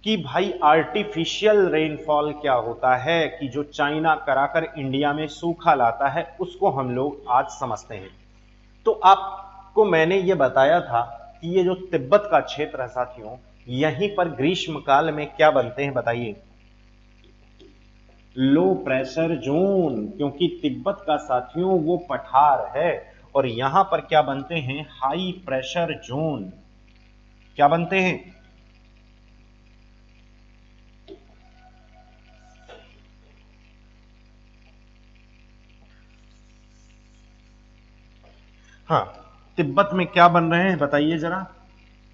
कि भाई artificial rainfall क्या होता है, कि जो चाइना कराकर इंडिया में सूखा लाता है, उसको हम लोग आज समझते हैं। तो आपको मैंने ये बताया था कि ये जो तिब्बत का क्षेत्र है साथियों, यहीं पर ग्रीष्म काल में क्या बनते हैं बताइए? लो प्रेशर जोन, क्योंकि तिब्बत का साथियों वो पठार है। और यहां पर क्या बनते हैं? High pressure zone. क्या बनते हैं? हाँ, तिब्बत में क्या बन रहे हैं बताइए जरा।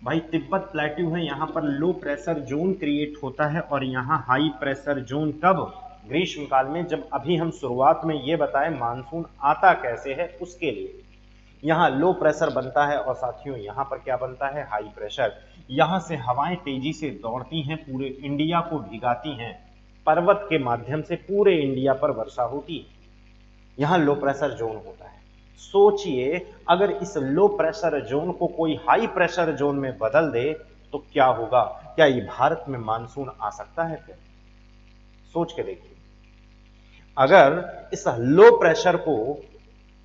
भाई तिब्बत प्लेट्यू है, यहां पर लो प्रेशर जोन क्रिएट होता है और यहां हाई प्रेशर जोन कब? ग्रीष्म काल में। जब अभी हम शुरुआत में ये बताएं मानसून आता कैसे है उसके लिए। यहाँ लो प्रेशर बनता है और साथियों यहाँ पर क्या बनता है? High pressure. यहाँ से हवाएं तेजी से दौड़ती हैं, पूरे इंडिया को भिगाती हैं, पर्वत के माध्यम से पूरे इंडिया पर वर्षा होती है। यहाँ लो प्रेशर जोन होता है। सोचिए अगर इस लो प्रेशर जोन को कोई हाई प्रेशर जोन में बदल दे तो क्या होगा? क्या ये भारत में मानसून आ सकता है? फिर सोच के देखिए, अगर इस लो प्रेशर को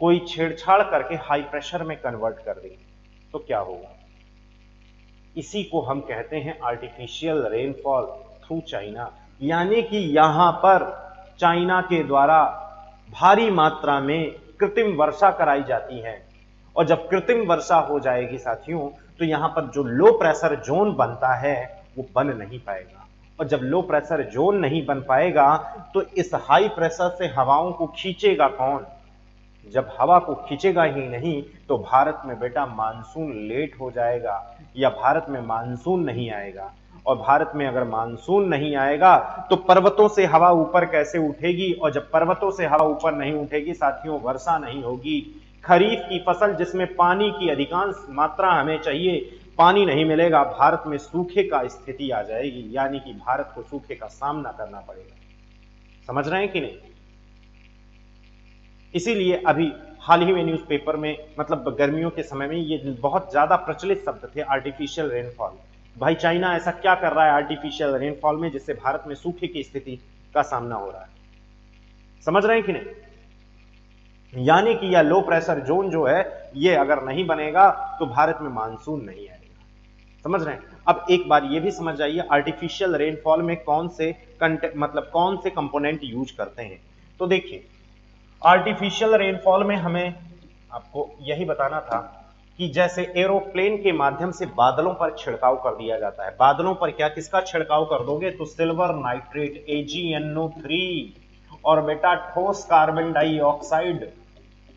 कोई छेड़छाड़ करके हाई प्रेशर में कन्वर्ट कर दे तो क्या होगा? इसी को हम कहते हैं आर्टिफिशियल रेनफॉल थ्रू चाइना। यानी कि यहां पर चाइना के द्वारा भारी मात्रा में कृत्रिम वर्षा कराई जाती है। और जब कृत्रिम वर्षा हो जाएगी साथियों, तो यहां पर जो लो प्रेशर जोन बनता है वो बन नहीं पाएगा। और जब लो प्रेशर जोन नहीं बन पाएगा तो इस हाई प्रेशर से हवाओं को खींचेगा कौन? जब हवा को खींचेगा ही नहीं तो भारत में बेटा मानसून लेट हो जाएगा, या भारत में मानसून नहीं आएगा। और भारत में अगर मानसून नहीं आएगा तो पर्वतों से हवा ऊपर कैसे उठेगी? और जब पर्वतों से हवा ऊपर नहीं उठेगी साथियों, वर्षा नहीं होगी। खरीफ की फसल जिसमें पानी की अधिकांश मात्रा हमें चाहिए, पानी नहीं मिलेगा, भारत में सूखे का स्थिति आ जाएगी। यानी कि भारत को सूखे का सामना करना पड़ेगा। समझ रहे हैं कि नहीं? इसीलिए अभी हाल ही में न्यूज़पेपर में, मतलब गर्मियों के समय में, ये बहुत ज्यादा प्रचलित शब्द थे आर्टिफिशियल रेनफॉल। भाई चाइना ऐसा क्या कर रहा है आर्टिफिशियल रेनफॉल में जिससे भारत में सूखे की स्थिति का सामना हो रहा है? समझ रहे हैं कि नहीं? यानी कि यह लो प्रेशर जोन जो है ये अगर नहीं बनेगा तो भारत में मानसून नहीं आएगा। समझ रहे हैं? अब एक बार ये भी समझ जाइए आर्टिफिशियल रेनफॉल में कौन से कौन से कंपोनेंट यूज करते हैं। तो देखिए, आर्टिफिशियल रेनफॉल में हमें आपको यही बताना था कि जैसे एरोप्लेन के माध्यम से बादलों पर छिड़काव कर दिया जाता है। बादलों पर क्या किसका छिड़काव कर दोगे? तो सिल्वर नाइट्रेट AgNO3 और बेटा ठोस कार्बन डाइऑक्साइड,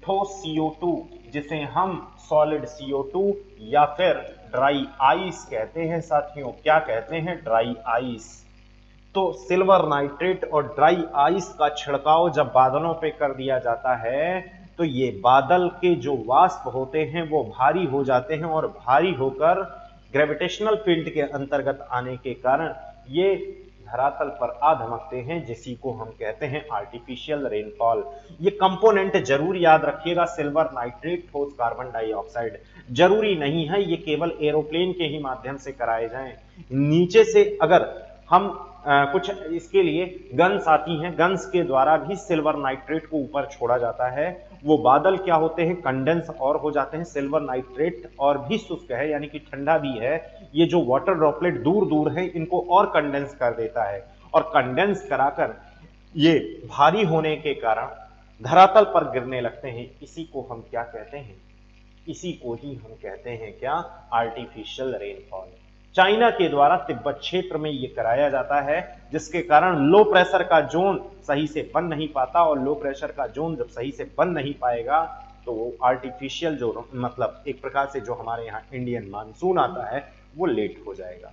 ठोस CO2 जिसे हम सॉलिड CO2 या फिर ड्राई आइस कहते हैं साथियों। क्या कहते हैं? Dry ice. तो सिल्वर नाइट्रेट और ड्राई आइस का छिड़काव जब बादलों पे कर दिया जाता है तो ये बादल के जो वाष्प होते हैं वो भारी हो जाते हैं और भारी होकर ग्रेविटेशनल फील्ड के अंतर्गत आने के कारण ये धरातल पर आ धमकते हैं, जिसी को हम कहते हैं आर्टिफिशियल रेनफॉल। ये कंपोनेंट जरूर याद रखिएगा, सिल्वर नाइट्रेट, ठोस कार्बन डाइऑक्साइड। जरूरी नहीं है ये केवल एरोप्लेन के ही माध्यम से कराए जाएं। नीचे से अगर हम कुछ इसके लिए गन्स आती हैं, गन्स के द्वारा भी सिल्वर नाइट्रेट को ऊपर छोड़ा जाता है। वो बादल क्या होते हैं? कंडेंस और हो जाते हैं। सिल्वर नाइट्रेट और भी शुष्क है, यानी कि ठंडा भी है। ये जो वाटर ड्रॉपलेट दूर दूर है इनको और कंडेंस कर देता है, और कंडेंस कराकर ये भारी होने के कारण धरातल पर गिरने लगते हैं। इसी को हम क्या कहते हैं? इसी को ही हम कहते हैं क्या? Artificial rainfall. चाइना के द्वारा तिब्बत क्षेत्र में यह कराया जाता है, जिसके कारण लो प्रेशर का जोन सही से बन नहीं पाता, और लो प्रेशर का जोन जब सही से बन नहीं पाएगा तो वो आर्टिफिशियल जो मतलब एक प्रकार से जो हमारे यहाँ इंडियन मानसून आता है वो लेट हो जाएगा।